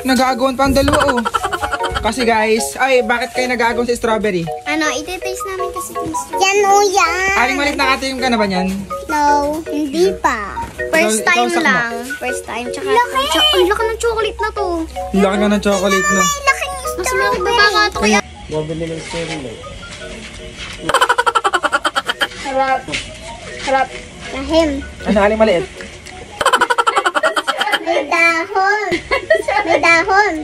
Nag-aagawan pa ang dalawa oh. Kasi guys, ay bakit kayo nag-aagawan sa strawberry? Ano, iti-taste namin kasi yung strawberry. Yan o yan! Aling Malit, nakatikim ka na ba niyan? No, hindi pa. First Ikaw, time lang. First time. Tsaka, ang laki ng chocolate na to. Laki nga ng chocolate na. Laki ng strawberry. Mas mababa to kaya. Bobili ng strawberry. Harap. Harap. Lahim. Ano, Aling Maliit? May dahon. May dahon.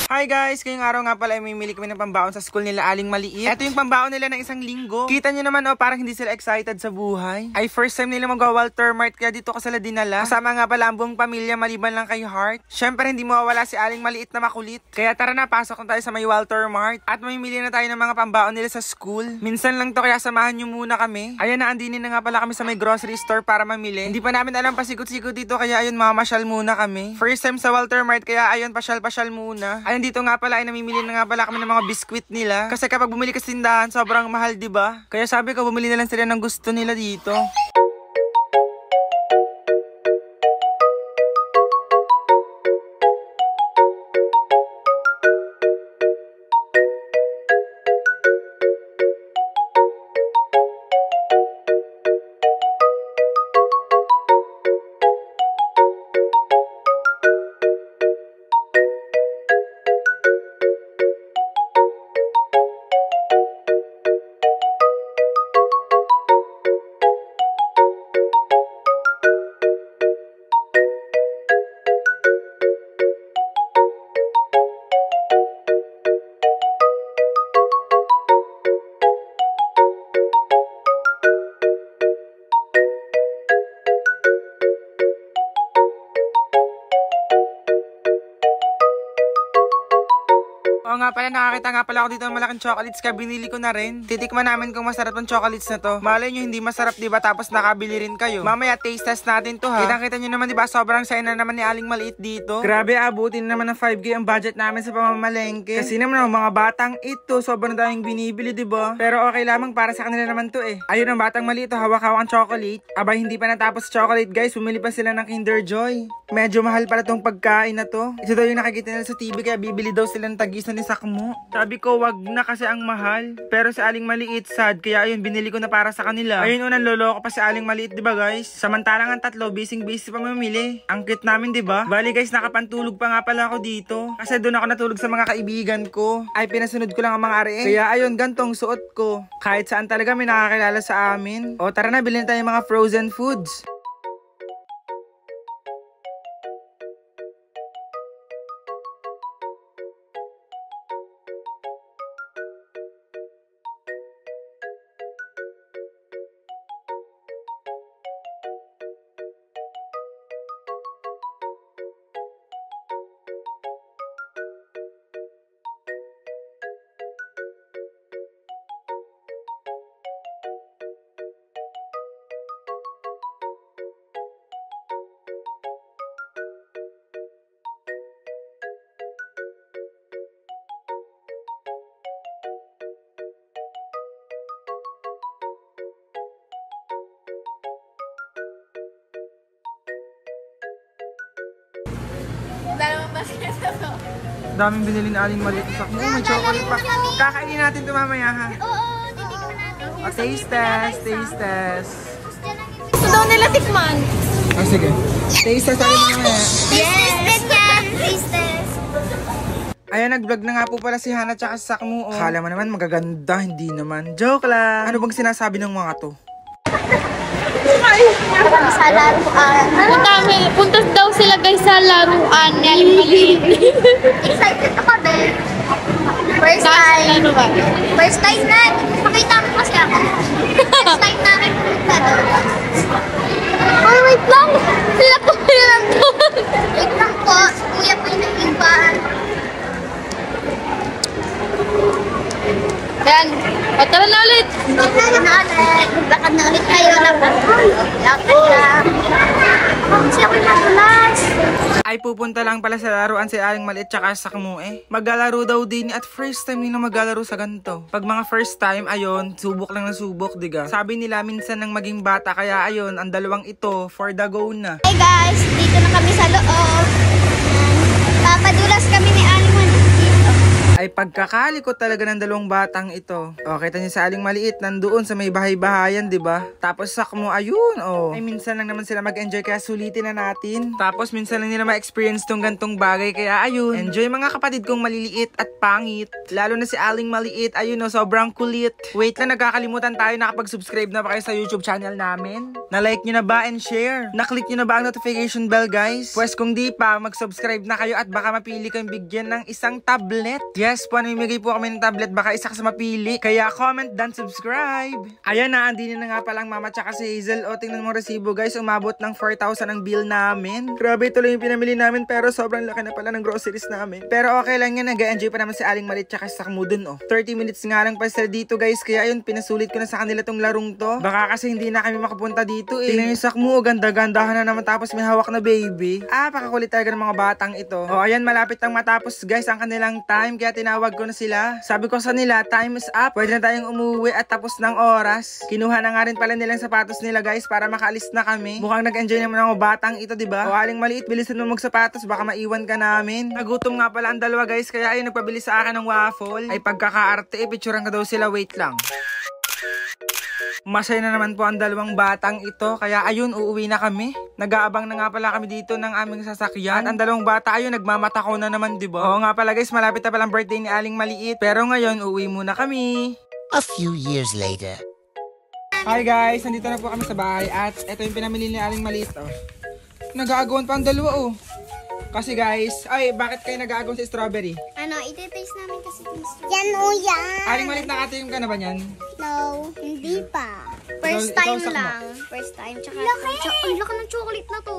Hi guys! Ngayong araw nga pala ay mimili kami ng pambaon sa school nila Aling Maliit. Ito yung pambaon nila ng isang linggo. Kita nyo naman oh, parang hindi sila excited sa buhay. Ay first time nila mag-Walter Mart kaya dito ko sila dinala. Kasama nga pala ang buong pamilya maliban lang kay Heart. Syempre hindi mawawala si Aling Maliit na makulit. Kaya tara na, pasok na tayo sa may Walter Mart. At mamimili na tayo ng mga pambaon nila sa school. Minsan lang to kaya samahan nyo muna kami. Ayan na, andinin na nga pala kami sa may grocery store para mamili. Hindi pa namin alam pasikot-sikot dito kaya ayun mamasyal muna kami. First time sa Walter Mart kaya ayun pasyal-pasyal muna. Ayun dito nga pala ay namimili na nga pala kami ng mga biskwit nila. Kasi kapag bumili ka sa tindahan, sobrang mahal, diba? Kaya sabi ko, bumili na lang sila ng gusto nila dito. Oo nga pala, nakakita nga pala ako dito ng malaking chocolates kaya binili ko na rin. Titikman namin kung masarap ang chocolates na to. Malay nyo hindi masarap diba tapos nakabili rin kayo. Mamaya taste test natin to ha. Kitang-kita nyo naman diba sobrang saya na naman ni Aling Maliit dito. Grabe, abutin naman ng 5K ang budget namin sa pamamalengke. Kasi naman mga batang ito sobrang daming binibili diba. Pero okay lamang para sa kanila naman to eh. Ayun ang batang Maliit to, hawak-hawak ang chocolate. Abay hindi pa natapos chocolate guys, bumili pa sila ng Kinder Joy. Medyo mahal pala tong pagkain na to. Ito daw yung nakikita nila sa TV kaya bibili daw sila ng tagis ni Sakmo. Sabi ko wag na kasi ang mahal. Pero si Aling Maliit sad kaya ayun binili ko na para sa kanila. Ayun unang loloko pa si Aling Maliit diba guys? Samantalang ang tatlo busy pa mamili. Ang cute namin diba? Bali guys nakapantulog pa nga pala ako dito. Kasi doon ako natulog sa mga kaibigan ko. Ay pinasunod ko lang ang mga RE. Kaya ayun gantong suot ko. Kahit saan talaga may nakakilala sa amin. O tara na bilhin tayo mga frozen foods. Daming binili na Aling Maliit sa Sakmo. May chocolate pa. Kakainin natin ito mamaya ha. Oo, titikman natin. O, taste test, taste test. Gusto daw nila tikman. Ah, sige. Taste test tayo mamaya. Yes! Ganyan! Taste test. Ayan, nag-vlog na nga po pala si Hana tsaka si Sakmo. Kala mo naman magaganda, hindi naman. Joke lang. Ano bang sinasabi ng mga to? Sa laruan. Punta daw sila guys sa laruan ni Aling Maliit. Excited ako din. First time. First time na. Pakita mo kasi ako. First time namin pumunta doon. Oh, wait lang! Sila po lang doon! Wait lang po. Si Kuya po yung nag-iba. Yan. O, tara na ulit! Lakad na ulit. Lakad na ulit kayo. Lakad na. Kasi ako yung makulas. Ay pupunta lang pala sa laruan si Aling Maliit tsaka sa Kamue. Maglalaro daw din at first time nila maglalaro sa ganito. Pag mga first time, ayun, subok lang na subok, diga. Sabi nila minsan nang maging bata, kaya ayun, ang dalawang ito for the go na. Hey guys, dito na kami sa loob. Papadulas kami ni Aling Maliit dito. Ay pagkakalikot talaga ng dalawang batang ito. O, kita niyo sa Aling Maliit, nandoon sa may bahay-bahayan, diba? Tapos sa Kamue, ayun, oh. Ay minsan lang naman sila mag-enjoy, kaya sulitin na natin. Tapos minsan lang nila ma-experience tong gantong bagay, kaya ayun. Enjoy mga kapatid kong maliliit at pangit. Lalo na si Aling Maliit, ayun oh, sobrang kulit. Wait lang, nagkakalimutan tayo, nakapag-subscribe na ba kayo sa YouTube channel namin? Na-like nyo na ba and share? Na-click nyo na ba ang notification bell, guys? Pwes kung di pa, mag-subscribe na kayo at baka mapili kayong bigyan ng isang tablet. Yes po, namimigay po kami ng tablet, baka isa ka sa mapili. Kaya comment dan subscribe. Ayan na, andin na nga palang mama tsaka si Hazel. O, tingnan mo resibo guys, umabot ng 4,000 ang bill namin. Grabe, tuloy yung pinamili namin, pero sobrang laki na pala ng groceries namin. Pero okay lang yan, nag-enjoy pa naman si Aling Maliit tsaka si Kamue dun, oh. 30 minutes nga lang pa sila dito guys, kaya ayun, pinasulit ko na sa kanila tong larong to. Baka kasi hindi na kami makapunta dito eh. Tingnan yung sa Kamue, ganda-gandahan na naman, tapos may hawak na baby. Ah, pakakulit talaga ng mga batang ito. O, ayan, malapit ang matapos guys ang kanilang time, kaya tinawag ko na sila. Sabi ko sa nila, time is up. Pwede na tayong umuwi at tapos ng oras. Kinuha na nga rin pala nilang sapatos nila guys para makaalis na kami. Mukhang nag-enjoy naman ang mga batang ito, diba? O, Aling Maliit, bilisan mo magsapatos, baka maiwan ka namin. Nagutom nga pala ang dalawa guys, kaya ayun, nagpabili sa akin ng waffle. Ay pagkakaarte, picturean ka daw sila, wait lang. Masaya na naman po ang dalawang batang ito, kaya ayun, uuwi na kami. Nag-aabang na nga pala kami dito ng aming sasakyan. At ang dalawang bata ayun, nagmamatakaw na naman, diba? Oo nga pala guys, malapit na palang birthday ni Aling Maliit. Pero ngayon, uuwi muna kami. A few years later. Hi guys, nandito na po kami sa bahay at ito yung pinamili ni Aling Maliit, oh. Nag-aagawan pa ang dalawa, oh. Kasi guys, ay, bakit kayo nag-aagawan sa strawberry? Ano, iti-taste namin kasi yung yan o yan. Aling Maliit, nakatikim ka na ba niyan? No, hindi pa. First Ikaw, time Sakmo. lang. First time. Tsaka, ang laki ng chocolate na to.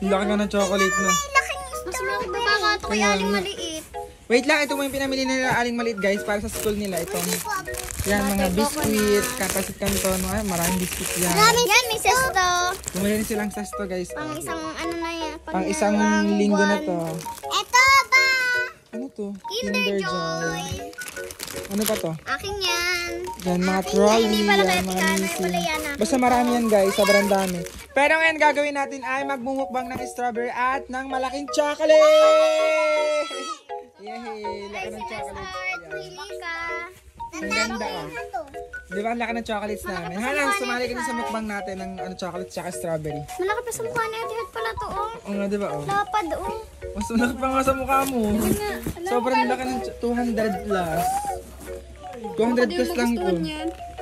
Ang laki nga ng chocolate, no? Laki ng strawberry. Mas malaki pa nga ito kay Aling Maliit. Wait lang, ito mo yung pinamili nila Aling Maliit guys, para sa school nila. Ito. Yan, mga biscuit, kapasit kanton. Ay, maraming biscuit yan. Yan, may sesto. Bumili rin silang sesto guys. Pang isang ano na yan. Pang isang linggo na to. Eto ba? Ano to? Kinder Joy. Ano pa to? Akin yan. Yan, mga Akin trolley, yan. Hindi pala yan, mga kaya missing. pala yan. Basta marami yan guys, sobrang dami. Pero ngayon gagawin natin ay magmumukbang ng strawberry at ng malaking chocolate! Yehey! Laki ng chocolates. Pili ka. Ang ganda oh. Di ba ang laki ng chocolates namin? Hala, sumali ka na sa mukbang natin ng chocolates tsaka strawberry. Malaki pa sa mukha na ito. Pala to, oh. Oo nga, di ba oh? Lapad, oh. Mas malaki pa nga sa mukha mo. Sobrang laki ng 200 plus. 200 plus lang to.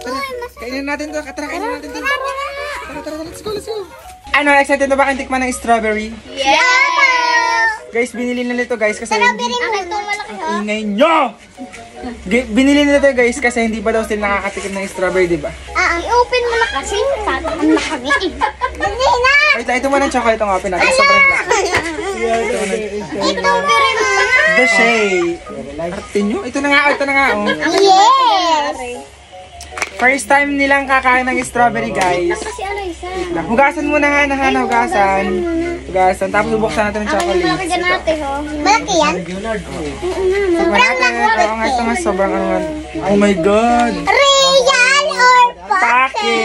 Tara, kainin natin to. Tara, kainin natin to. Tara, let's go, let's go. Ano, excited na ba kayong tikman ng strawberry? Yes! Guys, binili nila ito guys kasi Akin to, malaki, oh. ingay nyo! Binili nila ito guys kasi hindi pa daw sila nakakatikim ng strawberry, di ba? I-open mo na kasi. Tatakam na kami. Dali na! Wait lang, ito muna ang chocolate ang open natin. Sobrang laki. Ito, pero The shade. Arte nyo? Ito na nga, oh. yes! First time nilang kakain ng strawberry, guys. Kasi ano isa? Hugasan muna, Hana, hugasan. Hugasan, tapos bubuksan natin ng chocolate. Malaki natin, oh. Malaki yan? Sobrang natin. Oo nga, ito nga, sobrang ano. Oh my God. Real or Pake.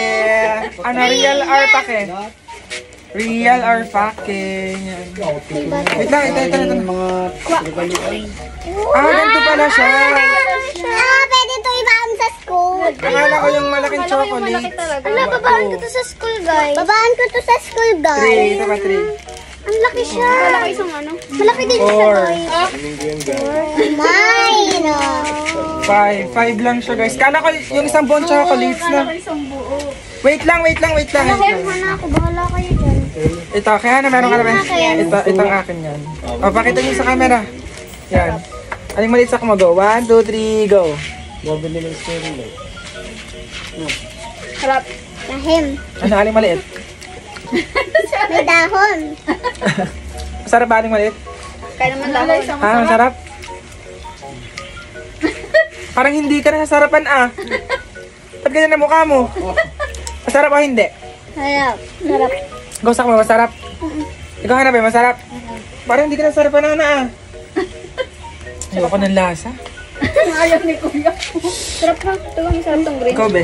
Ano, real or pake? Real or pake. Yan. Wait lang, ito. Ah, ganito pala siya. Pwede ito ibaan sa school. Akala ko yung malaking chocolate. Ala, babaan ko to sa school, guys. Babaan ko to sa school, guys. 3, ito ba 3? Ang laki siya. Malaki isang ano? Malaki din siya, 4. guys. Nine. 5 lang siya guys. Kala ko yung isang buong chocolates na. Wait lang. Hana ako, bahala kayo dyan. Ito, kaya na meron ka naman. Itong akin yan. O, pakita niyo sa camera. Yan. Aling Maliit sa Kamue, go. 1, 2, 3, go. Harap. Lahim. Ano, Aling Maliit? May dahon. Masarap ba Aling Maliit? Kaya naman dahon. Ha, masarap? Parang hindi ka na sasarapan ah. Ba't ganyan ang mukha mo? Masarap o hindi? Harap. Harap. Go sa Kamue, masarap. Ikaw hanap masarap. Parang hindi ka nasarapan na Ayoko ng lasa. Ayaw ni Kuya. Sarap ha. Ito lang masarap tong green. Ikaw, be.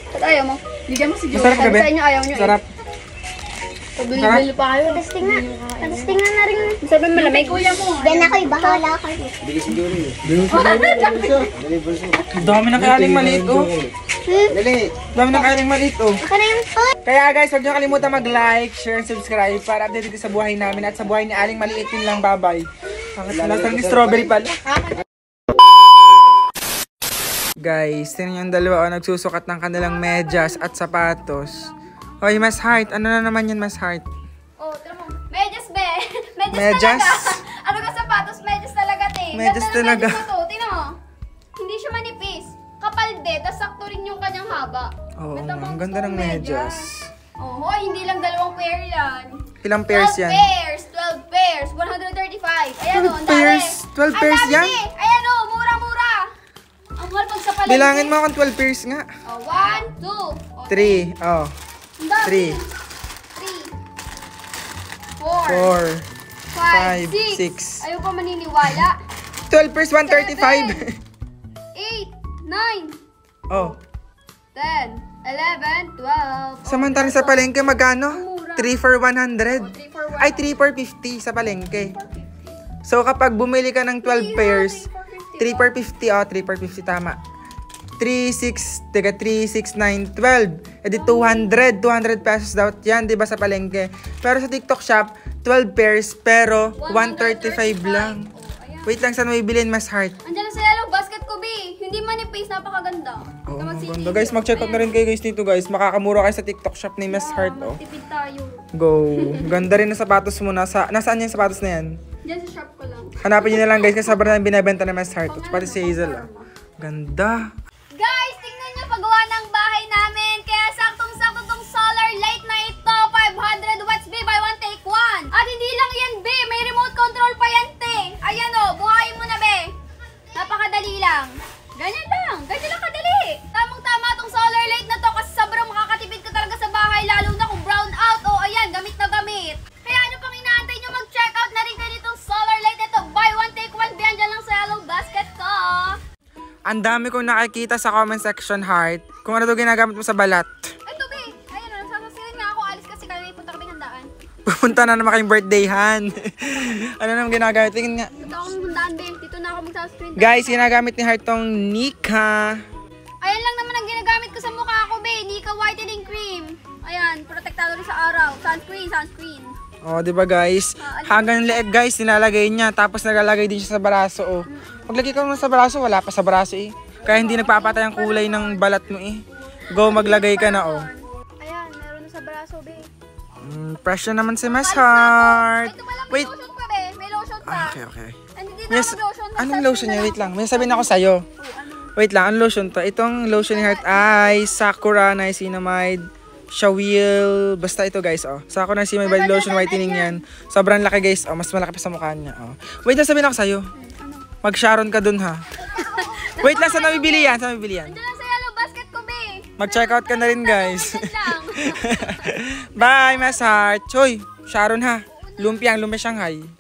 Ba't ayaw mo? Bigyan mo si Joey. Masarap ka, be? Sa inyo ayaw nyo Sarap. Pabili-bili pa kayo. Testing nga. Testing nga na rin. Masarap yung malamig. Kuya mo. Yan ako'y bahala kayo. Dami na kayaling maliit, oh. Dami na kayaling maliit, oh. Baka na yung food. Kaya guys, huwag niyo kalimutan mag-like, share, and subscribe para updated kayo sa buhay namin at sa buhay ni Aling Maliit yun lang. Bye-bye. Lasang ni strawberry pala. Guys, tingnan yung dalawa nagsusukat ng kanilang medyas at sapatos. Hoy, Mas Heart. Ano na naman yan, Mas Heart? Oh, tira mo. Medyas, be. Medyas? Talaga. Ano ka sapatos? Medyas talaga, te. Medyas talaga. Medyas na to. Tingnan mo. Hindi siya manipis. Kapal, be. Tapos sakto rin yung kanyang haba. Oo, Ganda ang mo, ganda ng gusto, medyas. Oh, hoy, hindi lang 2 pair yan. Ilang pairs 12 yan? pairs, 12 pairs, 135. Ayan o, 12 ang dami. pairs? 12 pairs Ang dami, yan? eh. Ayan o, mura-mura. Ang mahal pag sa palengke. Bilangin mo kung 12 pairs nga. Oh, 1, 2, 3, oh. 3, 4, 5, 6. Ayaw pa maniniwala. 12 pairs, 135. 8, 9, Oh. 10, 11, 12. Samantalang sa palengke, magkano? Mura. 3 for 100. 3 for 1. Ay, 3 for 50 sa palengke. So, kapag bumili ka ng 12 pairs, 3 for 50, oh, 3 for 50, tama. 3, 6, tiga 3, 6, 9, 12. E di 200 pesos daw yan, di ba sa palengke? Pero sa TikTok shop, 12 pairs, pero 135 lang. Oh, ayan. Wait lang, saan mo ibilin, Mas Heart? Andiyan na sa yellow basket ko, B. Hindi manipis, napakaganda. Oh, Huwag ka ganda. magsisisi. Guys, mag-check out na rin kayo guys dito guys. Makakamura kayo sa TikTok shop ni Mas Heart, oh. Magtipid tayo. Go. Ganda rin na sapatos mo. Nasaan yung sapatos na yan? Diyan sa shop ko lang. Hanapin nyo na lang guys kasi sobrang binibenta na Mas Heart. Pati si Hazel, oh. Ganda. Guys, tingnan nyo paggawa ng bahay namin. Kaya saktong-sakto tong solar light na ito. 500 watts, B, buy one, take one. At hindi lang yan, B. May remote control pa yan, te. Ayan o, buhayin mo na, B. Napakadali lang. Ganyan lang. Ganyan lang kadali. Tamang-tama tong solar light na to kasi sobrang makakatipid ka talaga sa bahay. Lalo na kung brown out. O, ayan, gamit na gamit. Kaya ano pang inaantay nyo? Mag-check out na rin kayo nitong solar light na to. Buy one, take one, B. Andyan lang sa yellow basket ko. Ang dami kong nakikita sa comment section, Heart. Kung ano to ginagamit mo sa balat. Ito, be. Ayun, nasasasilin nga ako. Alis kasi kami punta kaming handaan. Pupunta na naman kayong birthday, Han. Ano naman ginagamit? Tingin nga. Punta akong handaan, be. Dito na ako magsascreen. Guys, ginagamit ni Heart tong Nika. Ayan lang naman ang ginagamit ko sa mukha ko, be. Nika whitening cream. Ayan, protektado rin sa araw. Sunscreen, sunscreen. Oh, di ba guys? Hanggang leeg guys, nilalagay niya. Tapos nalalagay din siya sa braso, oh. Maglagay ka naman sa braso, wala pa sa braso, eh. Kaya hindi nagpapatay ang kulay ng balat mo, eh. Go, maglagay ka na, oh. Ayan, meron na sa braso, be. Fresh na naman si Mas Heart. Ito pa lang, may Wait. lotion pa, be. May lotion pa. Okay, okay. Hindi na Yes, ako lotion. anong lotion niya? Wait lang. May sabihin ako sa'yo. Wait lang, anong lotion to? Itong lotion ni Heart ay Sakura Niacinamide Shawil. Basta ito guys, oh. Sakura Niacinamide body lotion whitening yan. Sobrang laki guys, oh. Mas malaki pa sa mukha niya, oh. Wait lang, sabihin ako sa'yo. Mag-Sharon ka dun, ha. Wait lang, saan nabibili yan? Saan nabibili yan? Diyan lang sa yellow basket ko, be. Mag-check out ka na rin, guys. Diyan lang. Bye, Mas Heart. Hoy, Sharon, ha. Lumpia Shanghai.